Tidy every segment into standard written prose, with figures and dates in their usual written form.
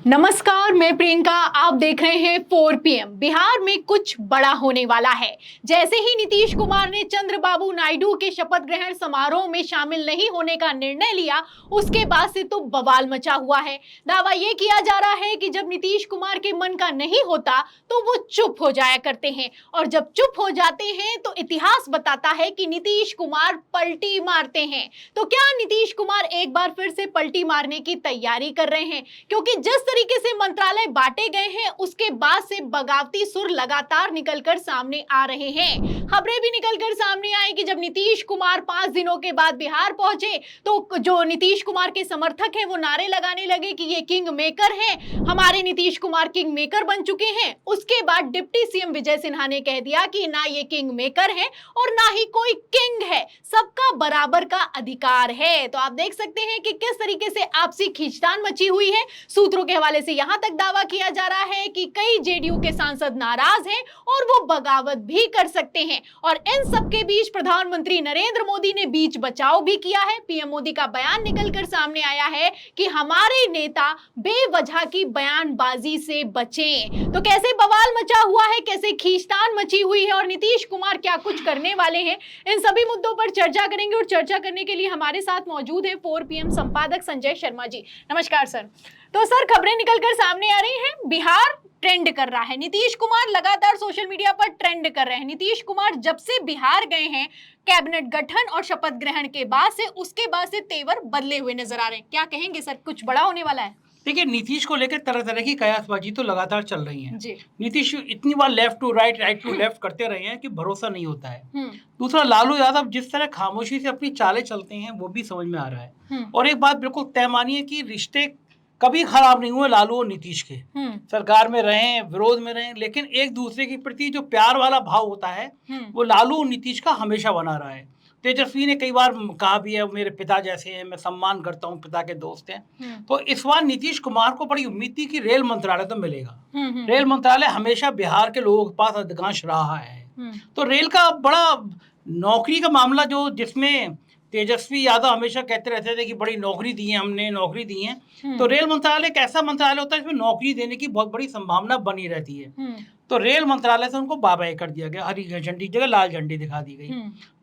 नमस्कार, मैं प्रियंका। आप देख रहे हैं 4 PM। बिहार में कुछ बड़ा होने वाला है। जैसे ही नीतीश कुमार ने चंद्रबाबू नायडू के शपथ ग्रहण समारोह में शामिल नहीं होने का निर्णय लिया, उसके बाद से तो बवाल मचा हुआ है। दावा यह किया जा रहा है कि जब नीतीश कुमार के मन का नहीं होता तो वो चुप हो जाया करते हैं, और जब चुप हो जाते हैं तो इतिहास बताता है कि नीतीश कुमार पलटी मारते हैं। तो क्या नीतीश कुमार एक बार फिर से पलटी मारने की तैयारी कर रहे हैं? क्योंकि जिस तरीके से मंत्रालय बांटे गए हैं, उसके बाद से बगावती सुर लगातार निकलकर सामने आ रहे हैं। खबरें भी निकलकर सामने आई कि जब नीतीश कुमार 5 दिनों के बाद बिहार पहुंचे तो जो नीतीश कुमार के समर्थक हैं वो नारे लगाने लगे कि ये किंग मेकर हैं, हमारे नीतीश कुमार किंग मेकर बन चुके हैं। उसके बाद डिप्टी सीएम विजय सिन्हा ने कह दिया कि ना ये किंग मेकर है और ना ही कोई किंग है, सबका बराबर का अधिकार है। तो आप देख सकते हैं कि किस तरीके से आपसी खींचतान मची हुई है। सूत्रों के हवाले से यहां तक दावा किया जा रहा है कि कई जेडीयू के सांसद नाराज हैं और वो बगावत भी कर सकते हैं। और इन सब के बीच प्रधानमंत्री नरेंद्र मोदी ने बीच बचाव भी किया है। पीएम मोदी का बयान निकलकर सामने आया है कि हमारे नेता बेवजह की बयानबाजी से बचें। तो कैसे बवाल मचा हुआ है, कैसे खींचतान मची हुई है और नीतीश कुमार क्या कुछ करने वाले हैं, इन सभी मुद्दों पर चर्चा करेंगे। और चर्चा करने के लिए हमारे साथ मौजूद है 4 PM संपादक संजय शर्मा जी। नमस्कार सर। तो सर, खबरें निकलकर सामने आ रही हैं, बिहार ट्रेंड कर रहा है, नीतीश कुमार लगातार सोशल मीडिया पर ट्रेंड कर रहे हैं। नीतीश कुमार जब से बिहार गए हैं कैबिनेट गठन और शपथ ग्रहण के बाद से, उसके बाद से तेवर बदले हुए नजर आ रहे हैं। क्या कहेंगे सर, कुछ बड़ा होने वाला है? देखिए, नीतीश को लेकर तरह तरह की कयासबाजी तो लगातार चल रही है जी। नीतीश इतनी बार left to right, right to left करते रहे हैं कि भरोसा नहीं होता है। दूसरा, लालू यादव जिस तरह खामोशी से अपनी चालें चलते हैं वो भी समझ में आ रहा है। और एक बात बिल्कुल तय मानिए कि रिश्ते कभी खराब नहीं हुए लालू और नीतीश के। सरकार में रहे, विरोध में रहे, लेकिन एक दूसरे के प्रति जो प्यार वाला भाव होता है वो लालू और नीतीश का हमेशा बना रहा है। तेजस्वी ने कई बार कहा भी है, मेरे पिता जैसे हैं, मैं सम्मान करता हूँ, पिता के दोस्त हैं। तो इस बार नीतीश कुमार को बड़ी उम्मीद थी कि रेल मंत्रालय तो मिलेगा। रेल मंत्रालय हमेशा बिहार के लोगों के पास अधिकांश रहा है। तो रेल का बड़ा नौकरी का मामला जो जिसमें तेजस्वी यादव हमेशा कहते रहते थे कि बड़ी नौकरी दी है, हमने नौकरी दी है। तो रेल मंत्रालय एक ऐसा मंत्रालय होता है जिसमें नौकरी देने की बहुत बड़ी संभावना बनी रहती है। तो रेल मंत्रालय से उनको बाय कर दिया गया, हरी झंडी जगह लाल झंडी दिखा दी गई।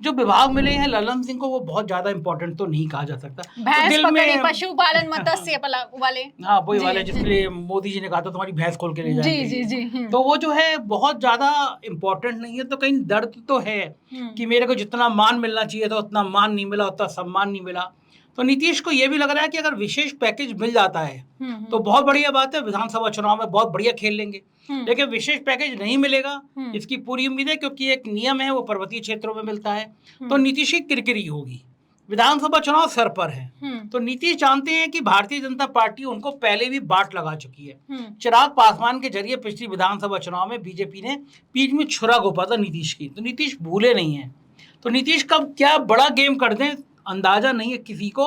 जो विभाग मिले हैं ललन सिंह को, वो बहुत ज्यादा इंपॉर्टेंट तो नहीं कहा जा सकता। भैंस तो दिल पकड़ी, में पशुपालन, मत्स्य वाले, हाँ वही वाले जिसके लिए मोदी जी ने कहा था तुम्हारी भैंस खोल के ले जाएंगे। जी जी जी। तो वो जो है बहुत ज्यादा इम्पोर्टेंट नहीं है। तो कहीं दर्द तो है कि मेरे को जितना मान मिलना चाहिए था उतना मान नहीं मिला, उतना सम्मान नहीं मिला। तो नीतीश को ये भी लग रहा है कि अगर विशेष पैकेज मिल जाता है तो बहुत बढ़िया बात है, विधानसभा चुनाव में बहुत बढ़िया खेल लेंगे। लेकिन विशेष पैकेज नहीं मिलेगा इसकी पूरी उम्मीद है, क्योंकि एक नियम है वो पर्वतीय क्षेत्रों में मिलता है। तो नीतीश की किरकिरी होगी। विधानसभा चुनाव सर पर है। तो नीतीश जानते हैं कि भारतीय जनता पार्टी उनको पहले भी बाट लगा चुकी है। चिराग पासवान के जरिए पिछली विधानसभा चुनाव में बीजेपी ने पीठ में छुरा घोंपा था नीतीश की। तो नीतीश भूले नहीं है। तो नीतीश कब क्या बड़ा गेम कर दें अंदाजा नहीं है किसी को।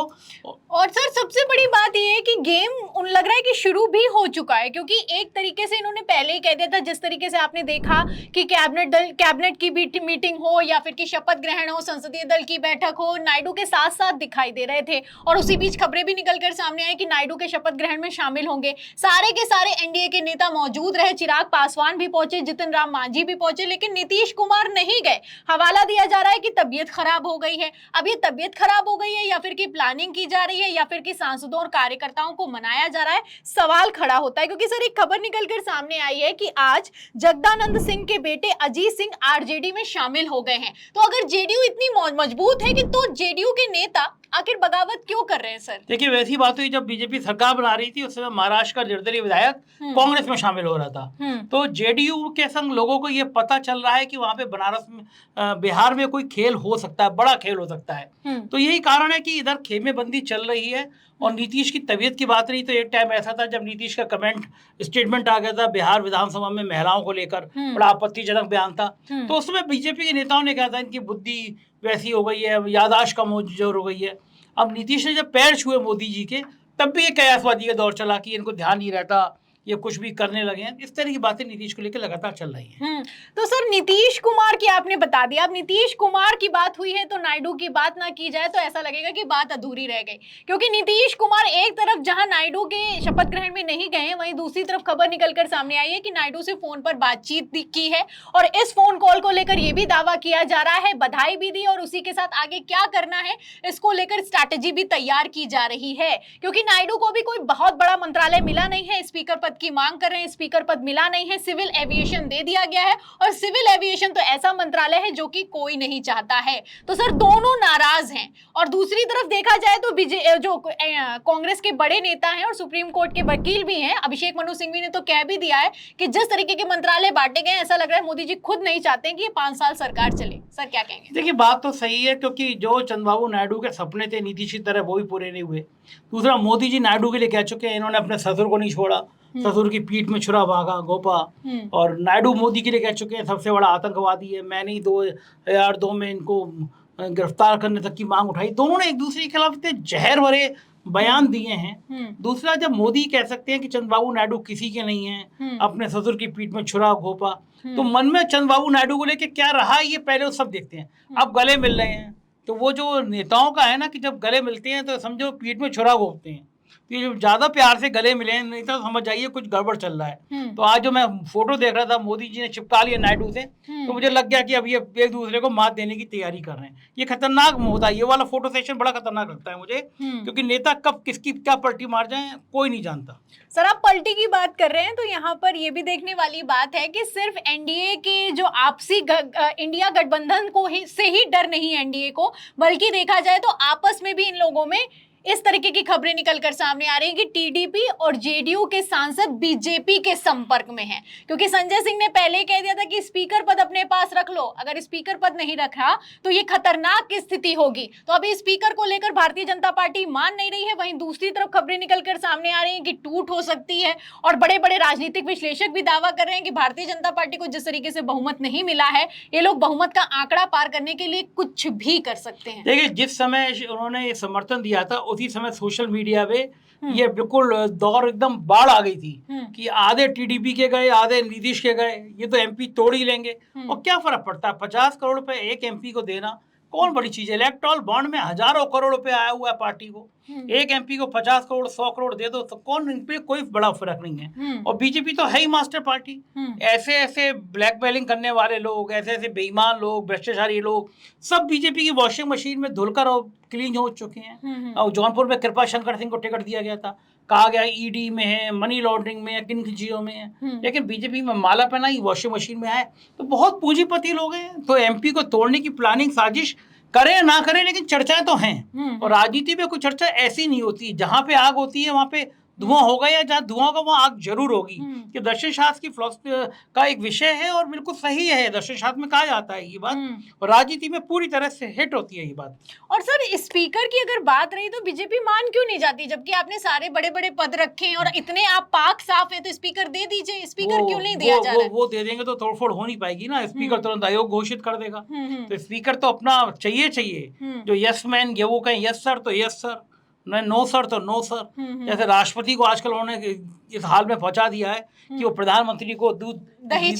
और सर, सबसे बड़ी बात यह है कि गेम उन लग रहा है कि शुरू भी हो चुका है, क्योंकि एक तरीके से इन्होंने पहले ही कह दिया था। जिस तरीके से आपने देखा कि कैबिनेट की मीटिंग हो या फिर कि शपथ ग्रहण हो, संसदीय दल की बैठक हो, नायडू के साथ साथ दिखाई दे रहे थे। और उसी बीच खबरें भी निकलकर सामने आई कि नायडू के शपथ ग्रहण में शामिल होंगे सारे के सारे एनडीए के नेता मौजूद रहे। चिराग पासवान भी पहुंचे, जितिन राम मांझी भी पहुंचे, लेकिन नीतीश कुमार नहीं गए। हवाला दिया जा रहा है कि तबीयत खराब हो गई है। अब ये तबीयत खराब हो गई है या फिर की प्लानिंग की जा रही है या फिर कि सांसदों और कार्यकर्ताओं को मनाया जा रहा है, सवाल खड़ा होता है। क्योंकि सर, एक खबर निकलकर सामने आई है कि आज जगदानंद सिंह के बेटे अजीत सिंह आरजेडी में शामिल हो गए हैं। तो अगर जेडीयू इतनी मजबूत है कि तो जेडीयू के नेता आखिर बगावत क्यों कर रहे हैं सर? देखिए, वैसी बात हुई जब बीजेपी सरकार बना रही थी उस समय महाराष्ट्र का निर्दलीय विधायक कांग्रेस में शामिल हो रहा था। तो जेडीयू के संग लोगों को ये पता चल रहा है कि वहां पे बनारस में बिहार में कोई खेल हो सकता है, बड़ा खेल हो सकता है। तो यही कारण है कि इधर खेमेबंदी चल रही है। और नीतीश की तबीयत की बात रही तो एक टाइम ऐसा था जब नीतीश का स्टेटमेंट आ गया था बिहार विधानसभा में महिलाओं को लेकर, बड़ा आपत्तिजनक बयान था। तो उस समय बीजेपी के नेताओं ने कहा था इनकी बुद्धि वैसी हो गई है, याददाश्त कमजोर हो गई है। अब नीतीश ने जब पैर छुए मोदी जी के, तब भी ये कयासबाजी का दौर चला कि इनको ध्यान नहीं रहता, ये कुछ भी करने लगे हैं, इस तरह की बातें नीतीश को लेकर लगातार चल रही हैं। तो सर नीतीश कुमार की आपने बता दिया, अब नीतीश कुमार की बात हुई है तो नायडू की बात ना की जाए तो ऐसा लगेगा कि बात अधूरी रह गई, क्योंकि नीतीश कुमार एक तरफ जहां नायडू के शपथ ग्रहण में नहीं गए हैं, वहीं दूसरी तरफ खबर निकलकर सामने आई है कि नायडू से फोन पर बातचीत की है और इस फोन कॉल को लेकर यह भी दावा किया जा रहा है, बधाई भी दी और उसी के साथ आगे क्या करना है इसको लेकर स्ट्रैटेजी भी तैयार की जा रही है, क्योंकि नायडू को भी कोई बहुत बड़ा मंत्रालय मिला नहीं है, स्पीकर पद की मांग कर रहे हैं, स्पीकर पद मिला नहीं है, सिविल एविएशन दे दिया गया है और सिविल एविएशन तो ऐसा मंत्रालय है जो कि कोई नहीं चाहता है। तो सर दोनों नाराज हैं और दूसरी तरफ देखा जाए तो जो कांग्रेस के बड़े नेता हैं और सुप्रीम कोर्ट के वकील भी हैं, अभिषेक मनु सिंघवी ने तो कह भी दिया है कि जिस तरीके के मंत्रालय बांटे गए ऐसा लग रहा है मोदी जी खुद नहीं चाहते कि ये 5 साल सरकार चले। सर क्या कहेंगे? देखिए बात तो सही है, क्योंकि जो चंद्रबाबू नायडू के सपने थे नीतीश की तरह वो भी पूरे नहीं हुए। दूसरा, मोदी जी नायडू के लिए कह चुके हैं इन्होंने अपने ससुर को नहीं छोड़ा, ससुर की पीठ में छुरा भागा गोपा, और नायडू मोदी के लिए कह चुके हैं सबसे बड़ा आतंकवादी है, मैंने ही 2002 में इनको गिरफ्तार करने तक की मांग उठाई। दोनों ने एक दूसरे के खिलाफ इतने जहर भरे बयान दिए हैं। दूसरा, जब मोदी कह सकते हैं कि चंद्रबाबू नायडू किसी के नहीं हैं, अपने ससुर की पीठ में छुरा घोपा, तो मन में चंद्रबाबू नायडू को लेके क्या रहा ये पहले वो सब देखते हैं। अब गले मिल रहे हैं तो वो जो नेताओं का है ना कि जब गले मिलते हैं तो समझो पीठ में छुरा घोपते हैं, तो ये ज्यादा प्यार से गले मिले नहीं तो समझ जाइए कुछ गड़बड़ चल रहा है। तो आज जो मैं फोटो देख रहा था मोदी जी ने चिपका लिया नायडू से, तो मुझे लग गया कि अब ये एक दूसरे को मात देने की तैयारी कर रहे हैं। ये खतरनाक होता है, ये वाला फोटो सेशन बड़ा खतरनाक लगता है मुझे, क्योंकि नेता कब किसकी क्या पलटी मार जाए कोई नहीं जानता। सर आप पलटी की बात कर रहे हैं तो यहाँ पर ये भी देखने वाली बात है कि सिर्फ एनडीए के जो आपसी इंडिया गठबंधन को से ही डर नहीं है एनडीए को, बल्कि देखा जाए तो आपस में भी इन लोगों में इस तरीके की खबरें निकलकर सामने आ रही हैं कि टीडीपी और जेडीयू के सांसद बीजेपी के संपर्क में हैं, क्योंकि संजय सिंह ने पहले ही कह दिया था कि स्पीकर पद अपने पास रख लो, अगर स्पीकर पद नहीं रखा तो ये खतरनाक स्थिति होगी। तो अभी स्पीकर को लेकर भारतीय जनता पार्टी मान नहीं रही है, वहीं दूसरी तरफ खबरें निकलकर सामने आ रही हैं कि टूट हो सकती है और बड़े बड़े राजनीतिक विश्लेषक भी दावा कर रहे हैं कि भारतीय जनता पार्टी को जिस तरीके से बहुमत नहीं मिला है, ये लोग बहुमत का आंकड़ा पार करने के लिए कुछ भी कर सकते हैं। देखिए जिस समय उन्होंने समर्थन दिया था उसी समय सोशल मीडिया पे ये बिल्कुल दौर एकदम बाढ़ आ गई थी कि आधे टीडीपी के गए आधे नीतीश के गए, ये तो एमपी तोड़ ही लेंगे। और क्या फर्क पड़ता है 50 करोड़ रुपए एक एमपी को देना, कौन बड़ी चीज है। इलेक्टोरल बॉन्ड में हजारों करोड़ रुपए आया हुआ है पार्टी को, एक एमपी को 50 करोड़ 100 करोड़ दे दो तो कौन, इन पे कोई बड़ा फर्क नहीं है। और बीजेपी तो है ही मास्टर पार्टी। ऐसे ऐसे ब्लैकमेलिंग करने वाले लोग, ऐसे ऐसे बेईमान लोग, भ्रष्टाचारी लोग सब बीजेपी की वॉशिंग मशीन में धुलकर और क्लीन हो चुके हैं। और जौनपुर में कृपा शंकर सिंह को टिकट दिया गया था, कहा गया ईडी में है, मनी लॉन्ड्रिंग में है, किन चीजों में है, लेकिन बीजेपी में माला पहनाई वॉशिंग मशीन में आए। तो बहुत पूंजीपति लोग हैं, तो एमपी को तोड़ने की प्लानिंग साजिश करें ना करें लेकिन चर्चाएं तो हैं। और राजनीति में कोई चर्चा ऐसी नहीं होती, जहां पे आग होती है वहां पे धुआं होगा, या जहाँ धुआं होगा वहाँ आग जरूर होगी। कि दर्शन शास्त्र की फिलॉसफी का एक विषय है और बिल्कुल सही है, दर्शन शास्त्र में कहा जाता है ये बात, और राजनीति में पूरी तरह से हिट होती है ये बात। और सर स्पीकर की अगर बात रही तो बीजेपी मान क्यों नहीं जाती, जबकि आपने सारे बड़े बड़े पद रखे हैं और इतने आप पाक साफ है, तो स्पीकर दे दीजिए। स्पीकर क्यों नहीं दिया जा रहा है? वो दे देंगे तो तोड़फोड़ हो नहीं पाएगी ना, स्पीकर तुरंत आयोग घोषित कर देगा। तो स्पीकर तो अपना चाहिए जो यस मैन, ये वो कहें यस सर तो यस सर, नो सर तो नो सर। जैसे राष्ट्रपति को आजकल उन्होंने इस हाल में पहुंचा दिया है कि वो प्रधानमंत्री को दूध दही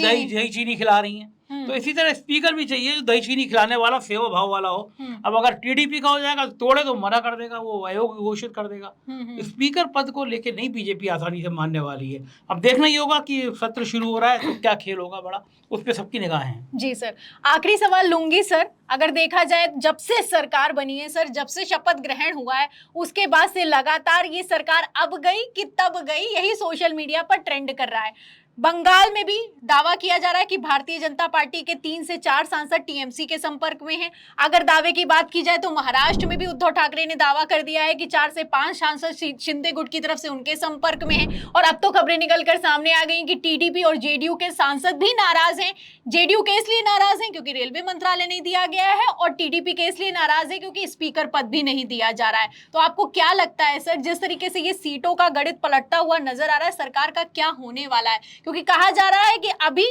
चीनी खिला रही हैं, तो इसी तरह स्पीकर भी चाहिए जो दही चीनी खिलाने वाला सेवा भाव वाला हो। अब अगर टीडीपी का हो जाएगा तो तोड़े तो मना कर देगा, वो आयोग घोषित कर देगा। स्पीकर पद को लेके नहीं बीजेपी आसानी से मानने वाली है। अब देखना ही होगा कि सत्र शुरू हो रहा है तो क्या खेल होगा बड़ा, उस पर सबकी निगाहें हैं। जी सर, आखिरी सवाल लूंगी सर, अगर देखा जाए जब से सरकार बनी है सर, जब से शपथ ग्रहण हुआ है उसके बाद से लगातार ये सरकार अब गई कि तब गई, यही सोशल मीडिया पर ट्रेंड कर रहा है। बंगाल में भी दावा किया जा रहा है कि भारतीय जनता पार्टी के 3 से 4 सांसद टीएमसी के संपर्क में हैं। अगर दावे की बात की जाए तो महाराष्ट्र में भी उद्धव ठाकरे ने दावा कर दिया है कि 4 से 5 सांसद शिंदे गुट की तरफ से उनके संपर्क में हैं। और अब तो खबरें निकलकर सामने आ गई कि टीडीपी और जेडीयू के सांसद भी नाराज हैं। जेडीयू के इसलिए नाराज हैं क्योंकि रेलवे मंत्रालय नहीं दिया गया है, और टीडीपी के इसलिए नाराज है क्योंकि स्पीकर पद भी नहीं दिया जा रहा है। तो आपको क्या लगता है सर, जिस तरीके से ये सीटों का गणित पलटता हुआ नजर आ रहा है, सरकार का क्या होने वाला है? क्योंकि कहा जा रहा है कि अभी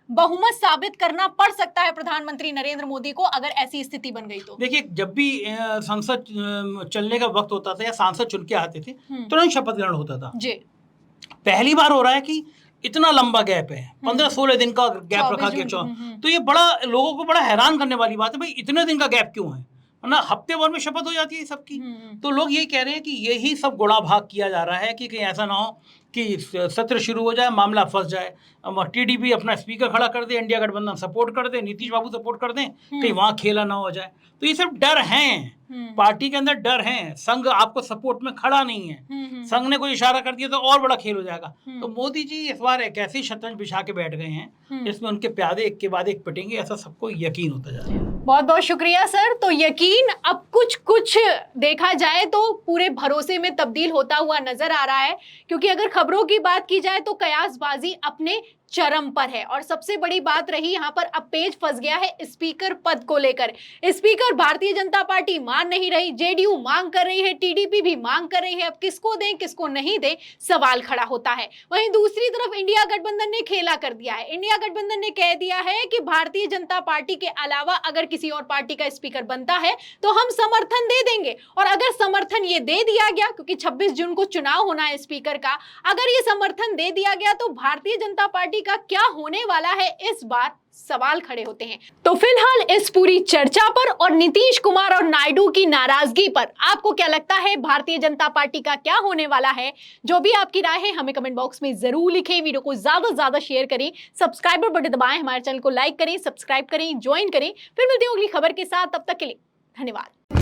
बहुमत साबित करना पड़ सकता है प्रधानमंत्री नरेंद्र मोदी को अगर ऐसी स्थिति बन गई तो। देखिए जब भी संसद चलने का वक्त होता था या सांसद चुन के आते थे तुरंत शपथ ग्रहण होता था जी। पहली बार हो रहा है कि इतना लंबा गैप है, 15-16 दिन का गैप रखा गया। तो ये बड़ा लोगों को बड़ा हैरान करने वाली बात है, भाई इतने दिन का गैप क्यों है ना? हफ्ते भर में शपथ हो जाती है सबकी। तो लोग यही कह रहे हैं कि यही सब गुड़ा भाग किया जा रहा है कि कहीं ऐसा ना हो कि सत्र शुरू हो जाए, मामला फंस जाए, टीडीपी अपना स्पीकर खड़ा कर दे, इंडिया गठबंधन सपोर्ट कर दे, नीतीश बाबू सपोर्ट कर दें, कहीं वहां खेला ना हो जाए। तो ये सब डर हैं, पार्टी के अंदर डर हैं। संघ आपको सपोर्ट में खड़ा नहीं है, संघ ने कोई इशारा कर दिया तो और बड़ा खेल हो जाएगा। तो मोदी जी इस बार एक ऐसी शतरंज बिछा के बैठ गए हैं जिसमें उनके प्यादे एक के बाद एक पिटेंगे, ऐसा सबको यकीन होता जा रहा है। बहुत बहुत शुक्रिया सर। तो यकीन अब कुछ देखा जाए तो पूरे भरोसे में तब्दील होता हुआ नजर आ रहा है, क्योंकि अगर खबरों की बात की जाए तो कयासबाजी अपने चरम पर है। और सबसे बड़ी बात रही यहाँ पर, अब पेच फंस गया है स्पीकर पद को लेकर। स्पीकर भारतीय जनता पार्टी मान नहीं रही, जेडीयू मांग कर रही है, टीडीपी भी मांग कर रही है। अब किसको दें किसको नहीं दें, सवाल खड़ा होता है। वहीं दूसरी तरफ इंडिया गठबंधन ने खेला कर दिया है। इंडिया गठबंधन ने कह दिया है कि भारतीय जनता पार्टी के अलावा अगर किसी और पार्टी का स्पीकर बनता है तो हम समर्थन दे देंगे। और अगर समर्थन ये दे दिया गया, क्योंकि 26 जून को चुनाव होना है स्पीकर का, अगर ये समर्थन दे दिया गया तो भारतीय जनता पार्टी का क्या होने वाला है, इस बार सवाल खड़े होते हैं। तो फिलहाल इस पूरी चर्चा पर और नीतीश कुमार और नायडू की नाराजगी पर आपको क्या लगता है, भारतीय जनता पार्टी का क्या होने वाला है? जो भी आपकी राय है हमें कमेंट बॉक्स में जरूर लिखें। वीडियो को ज्यादा से ज्यादा शेयर करें, सब्सक्राइबर बटन दबाएं, हमारे चैनल को लाइक करें, सब्सक्राइब करें, ज्वाइन करें। फिर मिलते हैं अगली खबर के साथ, तब तक के लिए धन्यवाद।